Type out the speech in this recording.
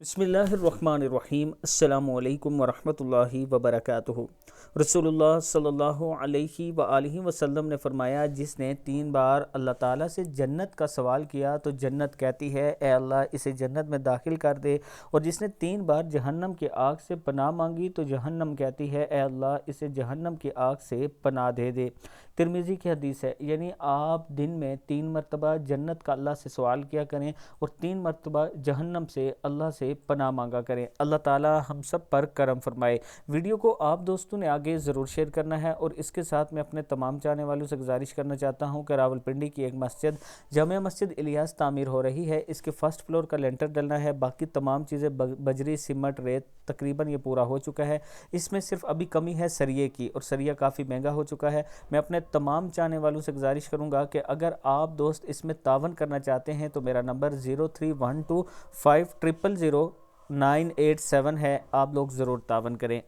بسم اللہ الرحمن الرحیم۔ السلام علیکم ورحمۃ اللہ وبرکاتہ۔ رسول اللہ صلی اللہ علیہ وآلہ وسلم نے فرمایا، جس نے 3 بار اللہ تعالیٰ سے جنت کا سوال کیا تو جنت کہتی ہے اے اللہ اسے جنت میں داخل کر دے، اور جس نے 3 بار جہنم کی آگ سے پناہ مانگی تو جہنم کہتی ہے اے اللہ اسے جہنم کی آگ سے پناہ دے دے۔ ترمذی کی حدیث ہے، یعنی آپ دن میں 3 مرتبہ جنت کا اللہ سے سوال کیا کریں اور 3 مرتبہ جہنم سے اللہ سے پناہ مانگا کریں۔ اللہ تعالی ہم سب پر کرم فرمائے۔ ویڈیو کو آپ دوستوں نے آگے ضرور شیئر کرنا ہے، اور اس کے ساتھ میں اپنے تمام چاہنے والوں سے گزارش کرنا چاہتا ہوں کہ راولپنڈی کی ایک مسجد جامع مسجد الیاس تعمیر ہو رہی ہے۔ اس کے فرسٹ فلور کا لینٹر ڈلنا ہے، باقی تمام چیزیں بجری سیمنٹ ریت تقریباً یہ پورا ہو چکا ہے۔ اس میں صرف ابھی کمی ہے سریے کی، اور سریہ کافی مہنگا ہو چکا ہے۔ میں اپنے تمام چاہنے والوں سے گزارش کروں گا کہ اگر آپ دوست اس میں تعاون کرنا چاہتے ہیں تو میرا نمبر 0312500987 ہے، آپ لوگ ضرور تعاون کریں۔